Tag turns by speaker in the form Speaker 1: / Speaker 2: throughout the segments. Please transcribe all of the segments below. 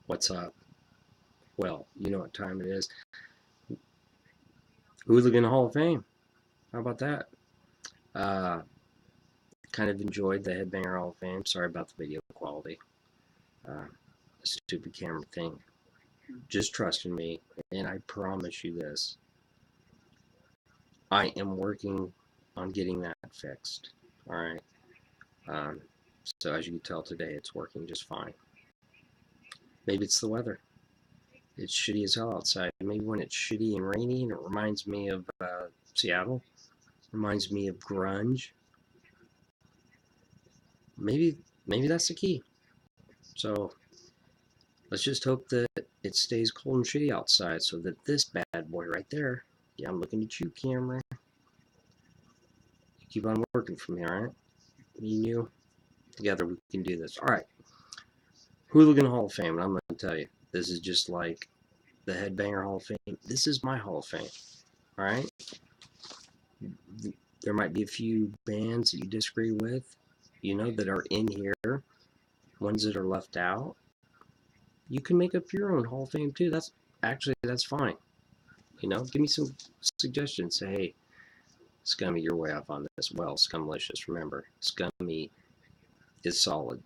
Speaker 1: What's up? Well, you know what time it is. Hooligan Hall of Fame. How about that? Uh, kind of enjoyed the Headbanger Hall of Fame. Sorry about the video quality. Stupid camera thing. Just trust in me, and I promise you this. I am working on getting that fixed. All right. Um, so as you can tell today, it's working just fine. Maybe it's the weather. It's shitty as hell outside. Maybe when it's shitty and rainy, and it reminds me of Seattle. Reminds me of grunge. Maybe that's the key. So let's just hope that it stays cold and shitty outside so that this bad boy right there, yeah, I'm looking at you, camera. You keep on working for me, all right? Me and you, together we can do this. All right. Hooligan Hall of Fame, and I'm going to tell you, this is just like the Headbanger Hall of Fame. This is my Hall of Fame, all right? There might be a few bands that you disagree with, that are in here, ones that are left out. You can make up your own Hall of Fame too. That's fine. Give me some suggestions. Say, hey, Scummy, you're way off on this. Well, Scumlicious, remember, Scummy is solid.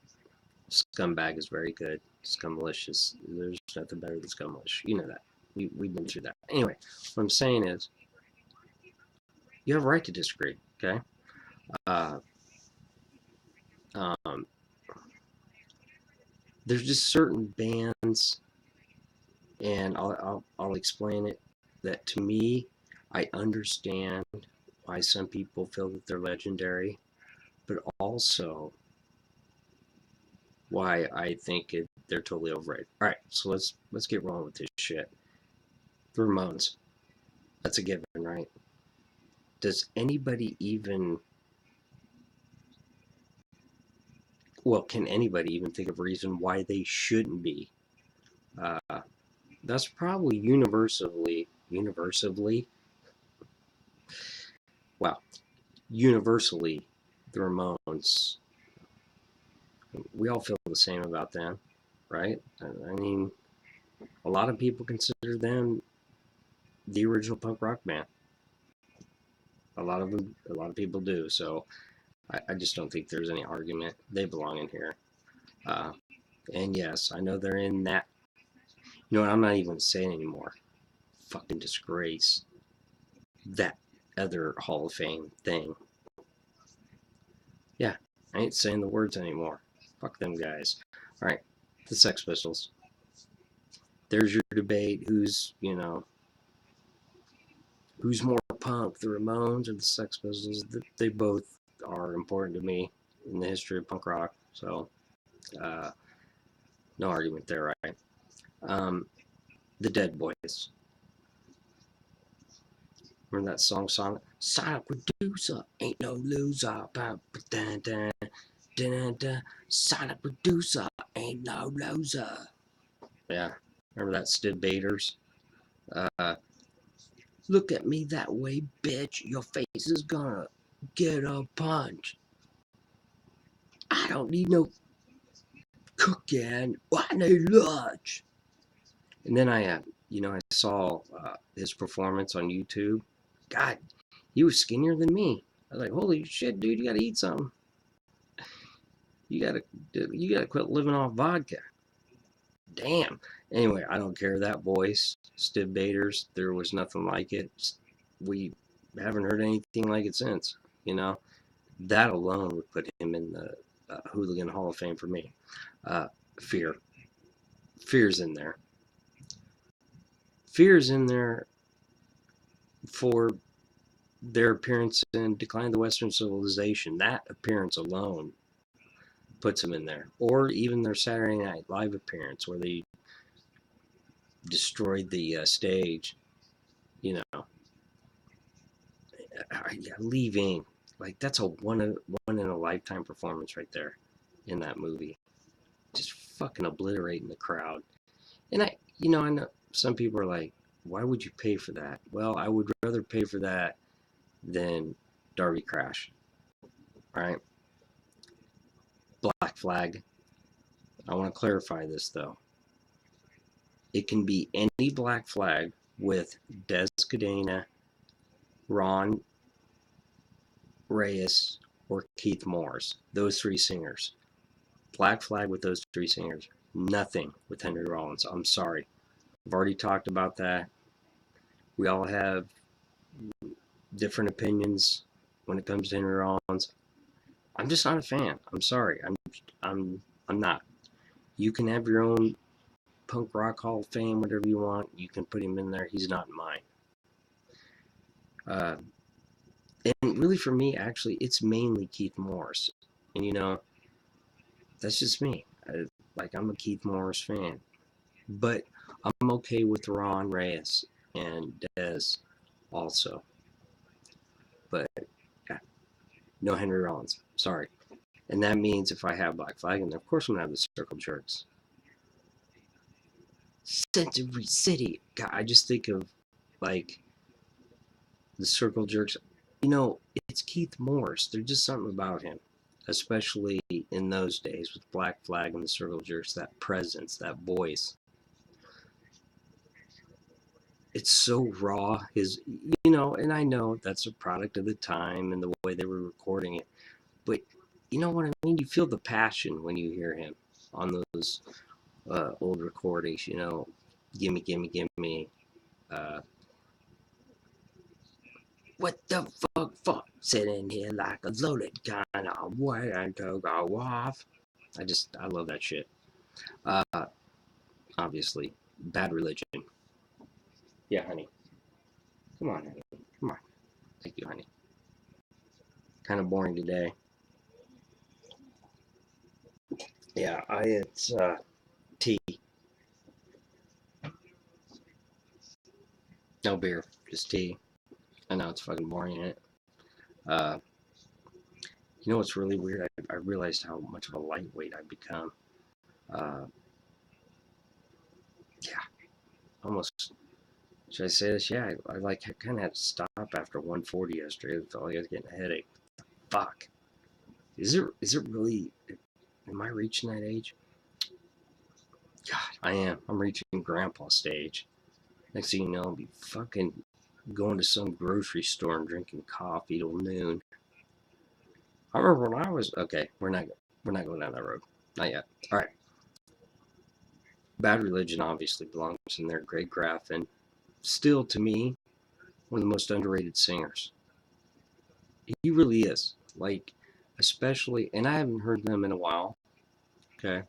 Speaker 1: Scumbag is very good. Scumlicious, there's nothing better than Scumlicious. You know that. We've been through that. Anyway, what I'm saying is, you have a right to disagree, okay? There's just certain bands, and I'll explain it, that to me, I understand why some people feel that they're legendary, but also why I think they're totally overrated. All right, so let's get rolling with this shit. The Ramones, that's a given, right? Does anybody even, can anybody even think of a reason why they shouldn't be? That's probably universally, the Ramones. We all feel the same about them, right? I mean, a lot of people consider them the original punk rock band. A lot of people do. So I just don't think there's any argument. They belong in here. And yes, I know they're in that. You know what? I'm not even saying anymore. Fucking disgrace. That other Hall of Fame thing. Yeah, I ain't saying the words anymore. Fuck them guys. All right, the Sex Pistols. There's your debate. Who's more punk, the Ramones or the Sex Pistols? They both are important to me in the history of punk rock. So, no argument there, right? The Dead Boys. Remember that song? Sonic Producer ain't no loser. Sonic Producer ain't no loser. Yeah, remember that, Stid Baders? Look at me that way, bitch. Your face is gonna get a punch. I don't need no cooking. I need lunch. And then I saw his performance on YouTube. God, he was skinnier than me. I was like, holy shit, dude, you gotta eat something. You gotta quit living off vodka. Damn. Anyway, I don't care. That voice, Stib Baders, there was nothing like it. We haven't heard anything like it since. That alone would put him in the Hooligan Hall of Fame for me. Fear. Fear's in there. Fear's in there for their appearance in Decline of the Western Civilization. That appearance alone puts them in there. Or even their Saturday Night Live appearance where they destroyed the stage. Leaving. Like, that's a one in a lifetime performance right there in that movie. Just fucking obliterating the crowd. And I know some people are like, why would you pay for that? Well, I would rather pay for that than Darby Crash. Right? Black Flag. I want to clarify this though. It can be any Black Flag with Des Cadena, Ron Reyes, or Keith Morris. Those three singers. Black Flag with those three singers. Nothing with Henry Rollins. I'm sorry. I've already talked about that. We all have different opinions when it comes to Henry Rollins. I'm just not a fan. I'm sorry. I'm not. You can have your own punk rock Hall of Fame, whatever you want. You can put him in there. He's not mine. Uh, and really, for me, actually, it's mainly Keith Morris. And that's just me. I'm a Keith Morris fan, but I'm okay with Ron Reyes and Dez also. But yeah, no Henry Rollins. Sorry. And that means if I have Black Flag in there, of course I'm gonna have the Circle Jerks. Century City. God, I just think of like the Circle Jerks. It's Keith Morris. There's just something about him, especially in those days with Black Flag and the Circle Jerks. That presence, that voice. It's so raw. And I know that's a product of the time and the way they were recording it. But you know what I mean? You feel the passion when you hear him on those old recordings. Gimme, gimme, gimme. Uh, what the fuck? Sitting here like a loaded gun. I'm waiting to go off. I love that shit. Uh, Obviously, Bad Religion. Yeah, honey. Come on, honey. Come on. Thank you, honey. Kind of boring today. Yeah, it's tea. No beer, just tea. I know it's fucking boring, ain't it? Uh, what's really weird? I realized how much of a lightweight I've become. Uh, yeah, almost. Should I say this? Yeah, I kind of had to stop after 140 yesterday. I felt like I was getting a headache. Fuck. Is it really? Am I reaching that age? God, I am. I'm reaching grandpa stage. Next thing you know, I'll be fucking going to some grocery store and drinking coffee till noon. I remember when I was okay. We're not going down that road. Not yet. All right. Bad Religion obviously belongs in there. Greg Graffin, still to me, one of the most underrated singers. He really is. Like, especially, and I haven't heard them in a while. Okay.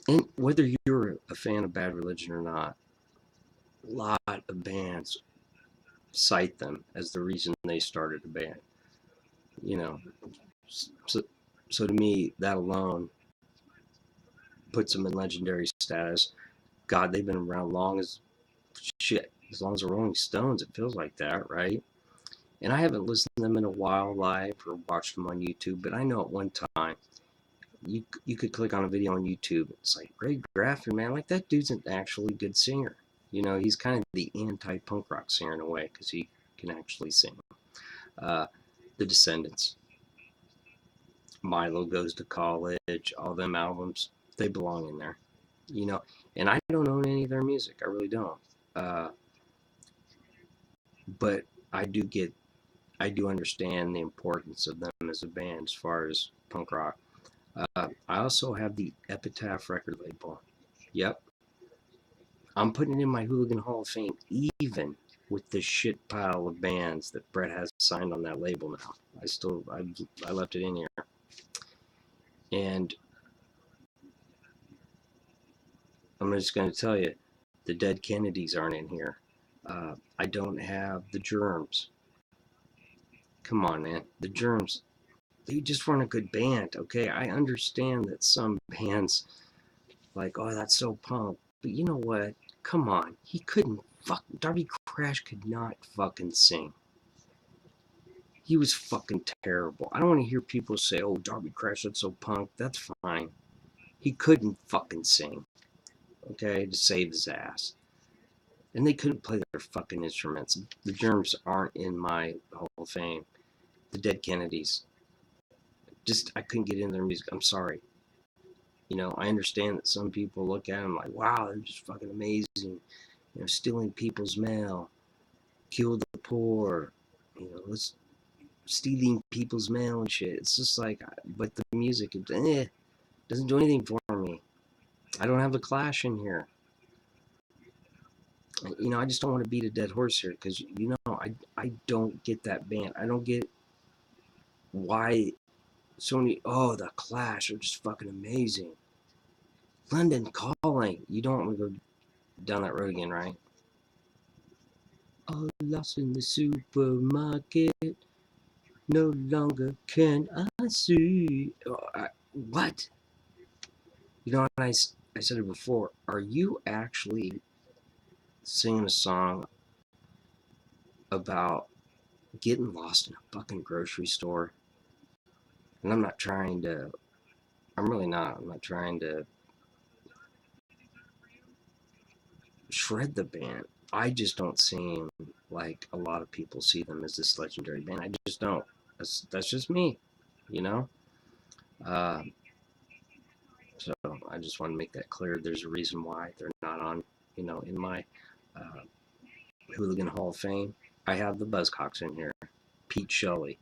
Speaker 1: And whether you're a fan of Bad Religion or not, a lot of bands cite them as the reason they started a band. You know, so, so to me, that alone puts them in legendary status. God, they've been around long as shit. As long as the Rolling Stones, it feels like that, right? And I haven't listened to them in a while live or watched them on YouTube, but I know at one time you could click on a video on YouTube. It's like Greg Graffin, man, like that dude's an actually good singer. He's kind of the anti-punk rock singer in a way because he can actually sing. Uh, the Descendants, Milo Goes to College, all them albums, they belong in there. And I don't own any of their music. I really don't. Uh, but I do understand the importance of them as a band as far as punk rock. I also have the Epitaph record label. Yep. I'm putting it in my Hooligan Hall of Fame, even with the shit pile of bands that Brett has signed on that label now. I left it in here. And I'm just going to tell you, the Dead Kennedys aren't in here. I don't have the Germs. Come on, man. The Germs, they just weren't a good band, okay? I understand that some bands, like, oh, that's so punk. But you know what? Come on. He couldn't Darby Crash could not fucking sing. He was fucking terrible. I don't want to hear people say, oh, Darby Crash, that's so punk. That's fine. He couldn't fucking sing, okay, to save his ass. And they couldn't play their fucking instruments. The Germs aren't in my Hall of Fame. The Dead Kennedys. I couldn't get into their music. I'm sorry. I understand that some people look at them like, wow, they're just fucking amazing. Stealing people's mail, kill the poor, let's stealing people's mail and shit. It's just like, but the music, doesn't do anything for me. I don't have a Clash in here. I just don't want to beat a dead horse here because I don't get that band. I don't get why so many. Oh, the Clash are just fucking amazing. London Calling. You don't want to go down that road again, right? All lost in the supermarket. No longer can I see. What? I said it before. Are you actually singing a song about getting lost in a fucking grocery store? And I'm not trying to. I'm really not. I'm not trying to shred the band. I just don't seem like a lot of people see them as this legendary band. I just don't. That's just me, you know. Uh, so I just want to make that clear. There's a reason why they're not on, in my uh, Hooligan Hall of Fame. I have the Buzzcocks in here. Pete Shelley,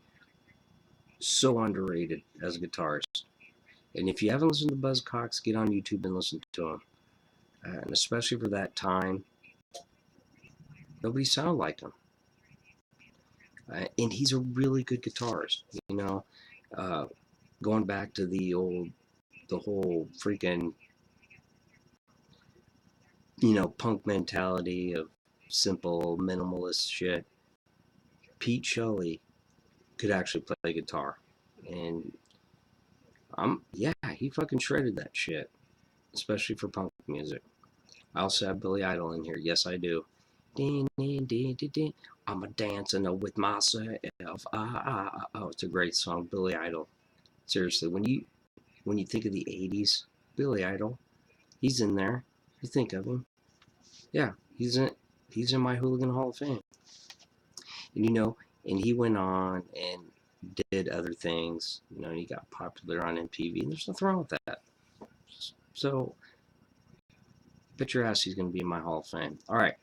Speaker 1: so underrated as a guitarist. And if you haven't listened to Buzzcocks, get on YouTube and listen to them. And especially for that time, nobody sounded like him. And he's a really good guitarist. Uh, going back to the whole freaking, punk mentality of simple minimalist shit. Pete Shelley could actually play guitar, and yeah, he fucking shredded that shit, especially for punk music. I also have Billy Idol in here. Yes, I do. I'm a dancing with myself. Oh, it's a great song, Billy Idol. Seriously, when you think of the '80s, Billy Idol, he's in there. You think of him, yeah, he's in my Hooligan Hall of Fame. And and he went on and did other things. He got popular on MTV, and there's nothing wrong with that. So, bet your ass he's going to be in my Hall of Fame. All right,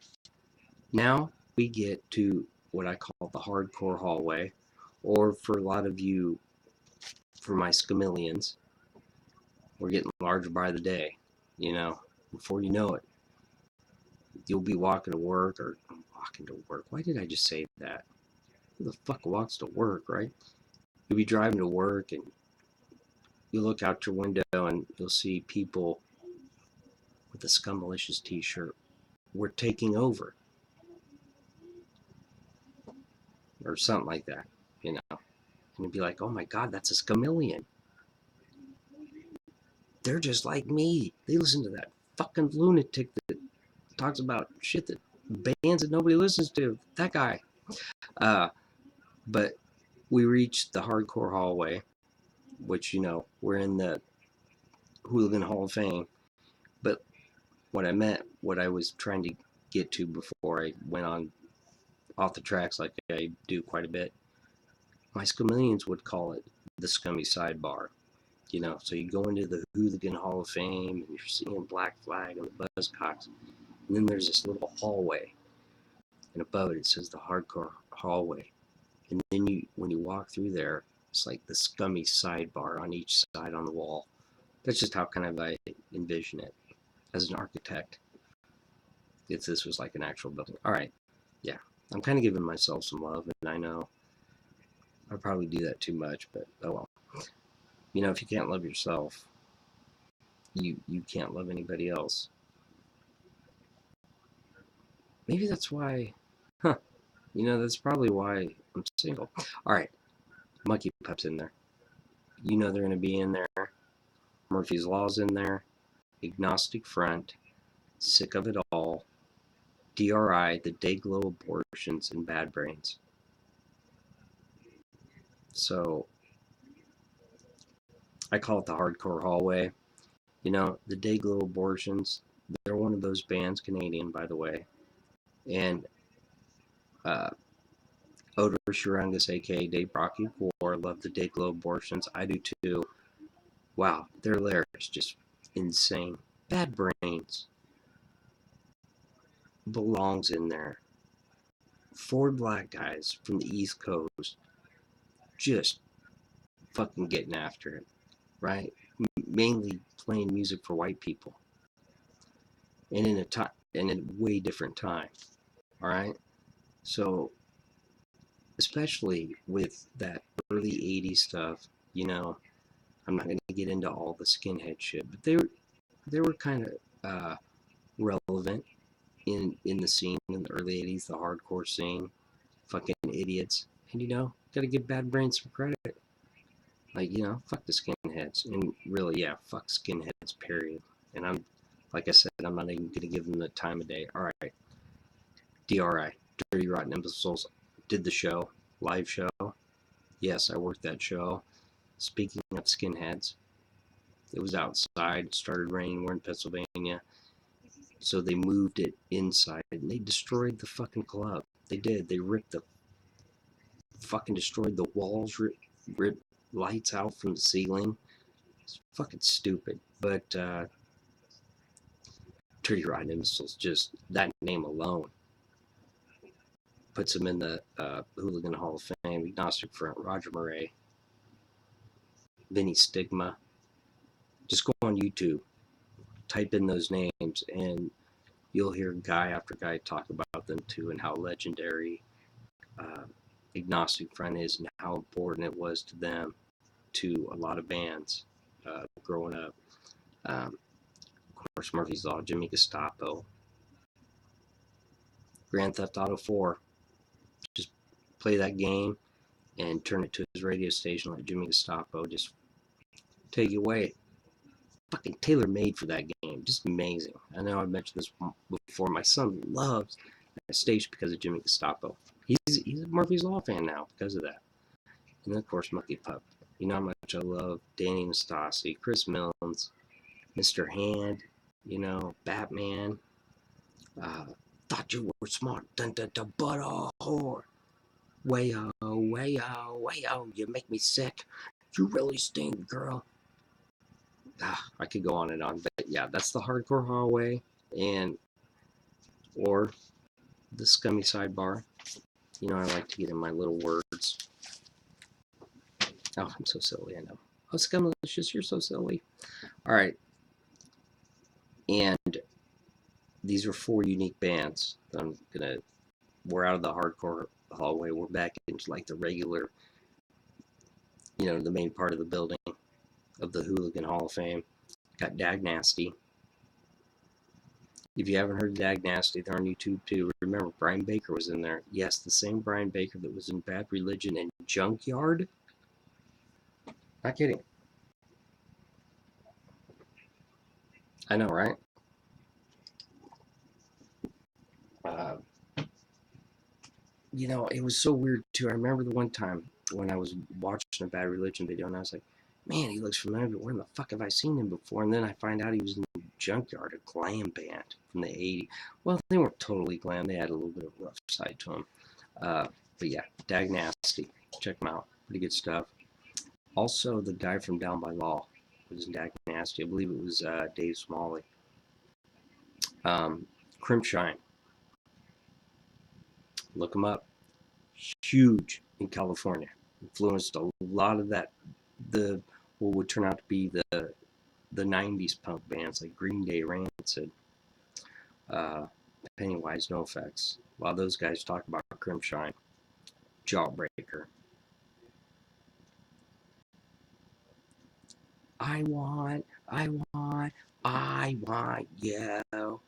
Speaker 1: now we get to what I call the hardcore hallway, or for a lot of you, for my scamillions, we're getting larger by the day. Before you know it, you'll be walking to work or walking to work. Why did I just say that? Who the fuck walks to work, right? You'll be driving to work and you look out your window and you'll see people with a Scummalicious t-shirt. We're taking over. Or something like that, And you'd be like, oh my God, that's a Scamillion. They're just like me. They listen to that fucking lunatic that talks about shit that bands that nobody listens to. That guy. But we reached the hardcore hallway, which, we're in the Hooligan Hall of Fame. But what I was trying to get to before I went on off the tracks like I do quite a bit, my Scamillions would call it the scummy sidebar. So you go into the Hooligan Hall of Fame and you're seeing Black Flag and the Buzzcocks. And then there's this little hallway. And above it says the hardcore hallway. And then when you walk through there, it's like the scummy sidebar on each side on the wall. That's just how kind of I envision it as an architect. If this was like an actual building. All right. Yeah. I'm kind of giving myself some love, and I know I probably do that too much, but oh well. If you can't love yourself, you can't love anybody else. Maybe that's why, huh? That's probably why I'm single. All right, Monkey Pup's in there. They're gonna be in there. Murphy's Law's in there. Agnostic Front. Sick of It All. DRI, The Dayglow Abortions, and Bad Brains. So I call it the hardcore hallway. The Dayglow Abortions, they're one of those bands, Canadian, by the way. And Odor Shurungus, aka Dave Brocky War, love the Dayglow Abortions. I do too. Wow, their lyrics just insane. Bad Brains belongs in there. 4 black guys from the East Coast just fucking getting after it, right? Mainly playing music for white people, and in a way different time. All right, so especially with that early '80s stuff, you know, I'm not going to get into all the skinhead shit, but they were kind of relevant in the scene in the early '80s, the hardcore scene. Fucking idiots, and gotta give Bad Brains some credit. Like, fuck the skinheads. And really, yeah, fuck skinheads, period. And like I said, I'm not even going to give them the time of day. All right. DRI, Dirty Rotten Imbeciles, did the show, live show. Yes, I worked that show. Speaking of skinheads, it was outside. It started raining. We're in Pennsylvania. So they moved it inside and they destroyed the fucking club. They did. They destroyed the walls, ripped lights out from the ceiling. It's fucking stupid. But Dirty Rotten Imbeciles, just that name alone puts him in the Hooligan Hall of Fame. Agnostic Front, Roger Murray, Vinny Stigma. Just go on YouTube, type in those names, and you'll hear guy after guy talk about them too, and how legendary Agnostic Front is, and how important it was to them, to a lot of bands growing up. Of course, Murphy's Law, Jimmy Gestapo, Grand Theft Auto 4. Just play that game and turn it to his radio station like Jimmy Gestapo. Just take you away. Fucking tailor made for that game. Just amazing. I know I've mentioned this before. My son loves that station because of Jimmy Gestapo. He's a Murphy's Law fan now because of that. And then, of course, Monkey Pup. You know how much I love Danny Nastasi, Chris Mills, Mr. Hand, Batman. Thought you were smart, dun dun dun, but a whore. Wayo, wayo, wayo, you make me sick. You really stink, girl. I could go on and on, but yeah, that's the hardcore hallway, or the scummy sidebar. I like to get in my little words. Oh, I'm so silly, I know. Oh, Scummalicious, you're so silly. All right. And these are 4 unique bands. We're out of the hardcore hallway. We're back into like the regular, the main part of the building of the Hooligan Hall of Fame. Got Dag Nasty. If you haven't heard Dag Nasty, they're on YouTube too. Remember, Brian Baker was in there. Yes, the same Brian Baker that was in Bad Religion and Junkyard. Not kidding. I know, right? It was so weird too. I remember the one time when I was watching a Bad Religion video and I was like, man, he looks familiar, but where the fuck have I seen him before? And then I find out he was in Junkyard, a glam band from the 80s. Well, they weren't totally glam. They had a little bit of a rough side to them. But yeah, Dag Nasty. Check them out. Pretty good stuff. Also, the guy from Down by Law was in Dag Nasty. I believe it was Dave Smalley. Crimshine. Look him up. Huge in California. Influenced a lot of what would turn out to be the 90s punk bands like Green Day, Rancid, Pennywise, NoFX. While those guys talk about Crimshine, Jawbreaker. I want you.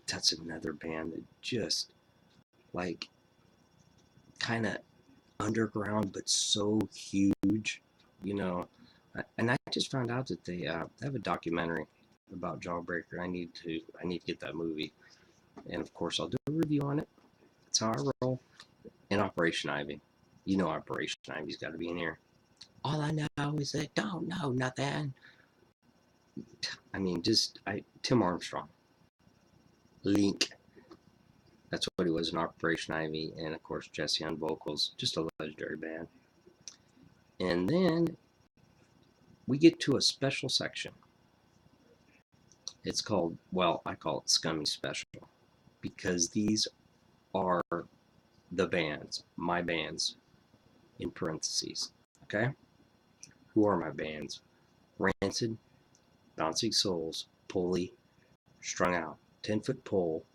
Speaker 1: That's another band that just like kind of underground but so huge, and I just found out that they have a documentary about Jawbreaker. I need to get that movie, and of course I'll do a review on it. That's how I roll. And Operation Ivy, Operation Ivy's got to be in here. All I know is they don't know nothing. I mean, Tim Armstrong, Link. That's what he was in Operation Ivy, and of course Jesse on vocals. Just a legendary band. And then we get to a special section. It's called, well, I call it Scummy Special, because these are the bands, my bands, in parentheses. Okay? Who are my bands? Rancid, Bouncing Souls, Pulley, Strung Out, 10-Foot Pole,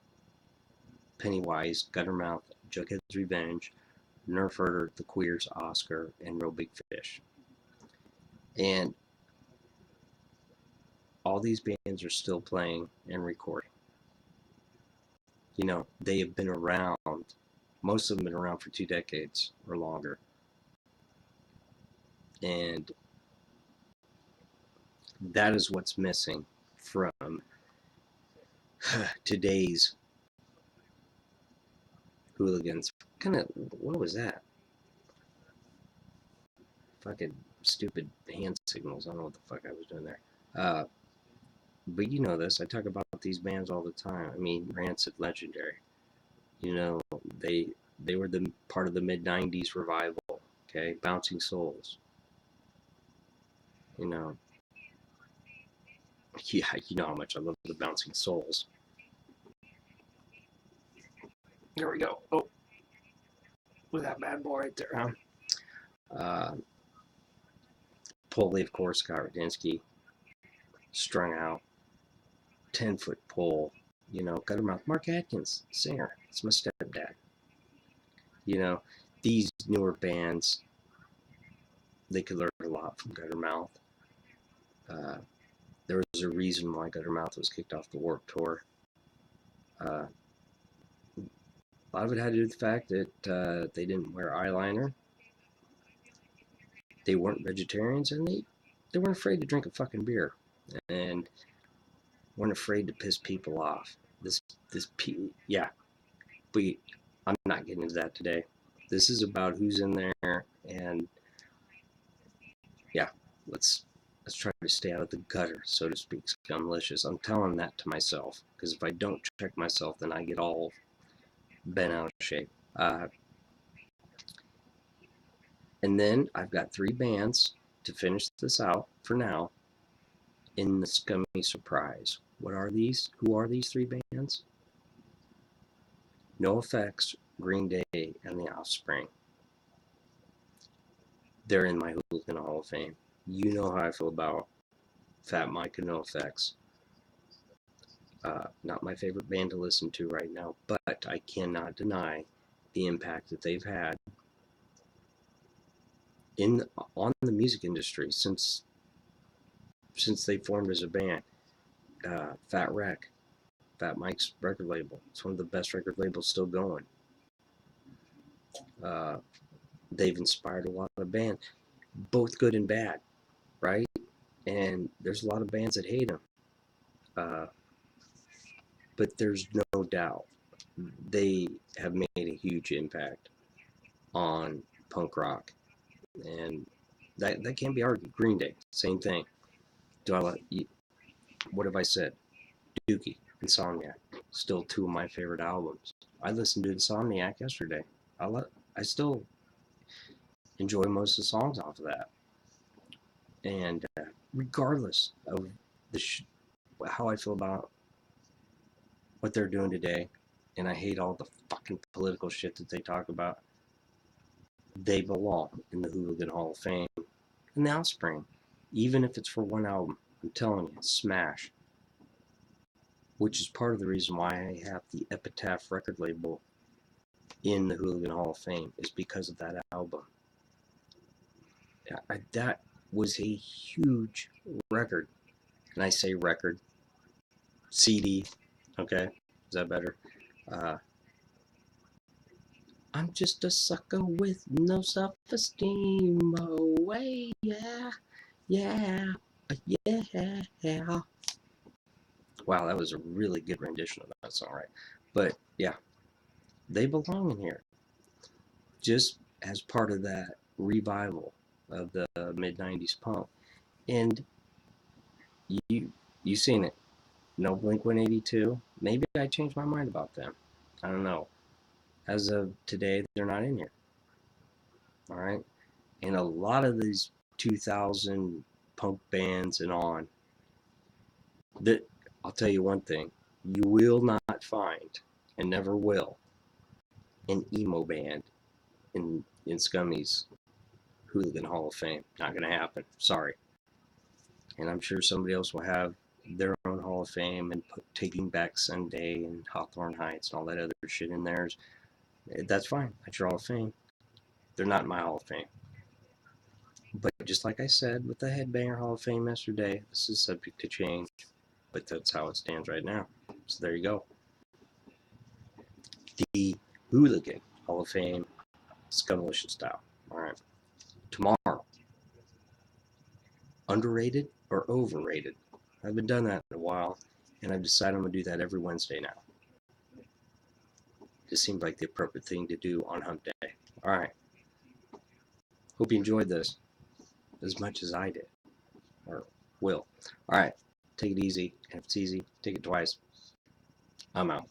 Speaker 1: Pennywise, Guttermouth, Jughead's Revenge, Nerf Herder, The Queers, Oscar, and Real Big Fish. And all these bands are still playing and recording. You know, they have been around, most of them have been around for 2 decades or longer. And that is what's missing from today's hooligans. Kind of, what was that? Fucking stupid hand signals. I don't know what the fuck I was doing there. But you know this. I talk about these bands all the time. I mean, Rancid, legendary. You know, they were the part of the mid '90s revival. Okay, Bouncing Souls. You know, yeah, you know how much I love the Bouncing Souls. There we go. Oh, with that bad boy right there, huh? Pulley, of course, Scott Radinsky, Strung Out, 10-Foot Pole, you know, Guttermouth, Mark Atkins, singer. It's my stepdad. You know, these newer bands, they could learn a lot from Guttermouth. There was a reason why Guttermouth was kicked off the Warped Tour. A lot of it had to do with the fact that they didn't wear eyeliner. They weren't vegetarians, and they weren't afraid to drink a fucking beer, and weren't afraid to piss people off. Yeah, but I'm not getting into that today. This is about who's in there, and yeah, let's try to stay out of the gutter, so to speak. Scumlicious. I'm telling that to myself, because if I don't check myself, then I get all bent out of shape. And then I've got 3 bands to finish this out for now in the Scummy Surprise. What are these? Who are these 3 bands? NoFX, Green Day, and The Offspring. They're in my Hooligan Hall of Fame. You know how I feel about Fat Mike and NoFX. Not my favorite band to listen to right now, but I cannot deny the impact that they've had on the music industry since they formed as a band. Fat Wreck, Fat Mike's record label. It's one of the best record labels still going. They've inspired a lot of bands, both good and bad, right? And there's a lot of bands that hate them. But there's no doubt they have made a huge impact on punk rock. And that can't be argued. Green Day, same thing. Do I like? What have I said? Dookie, Insomniac, still 2 of my favorite albums. I listened to Insomniac yesterday. I still enjoy most of the songs off of that. And regardless of how I feel about what they're doing today, and I hate all the fucking political shit that they talk about, they belong in the Hooligan Hall of Fame and the Offspring, even if it's for 1 album. I'm telling you, smash. Which is part of the reason why I have the Epitaph record label in the Hooligan Hall of Fame, is because of that album. That was a huge record. And I say record, CD, okay? Is that better? I'm just a sucker with no self-esteem. Oh, yeah, yeah, yeah. Wow, that was a really good rendition of that song, right? But yeah, they belong in here, just as part of that revival of the mid '90s punk. And you seen it. No Blink-182. Maybe I changed my mind about them. I don't know. As of today, they're not in here. All right. And a lot of these 2000 punk bands and on. That I'll tell you one thing: you will not find, and never will, an emo band in Scummy's Hooligan Hall of Fame. Not gonna happen. Sorry. And I'm sure somebody else will have their own Hall of Fame and put Taking Back Sunday and Hawthorne Heights and all that other shit in theirs. That's fine. That's your Hall of Fame. They're not in my Hall of Fame. But just like I said with the Headbanger Hall of Fame yesterday, this is subject to change. But that's how it stands right now. So there you go. The Hooligan Hall of Fame, Scumlicious style. All right. Tomorrow, underrated or overrated? I haven't done that in a while, and I've decided I'm going to do that every Wednesday now. Just seems like the appropriate thing to do on Hump Day. All right. Hope you enjoyed this as much as I did, or will. All right. Take it easy. And if it's easy, take it twice. I'm out.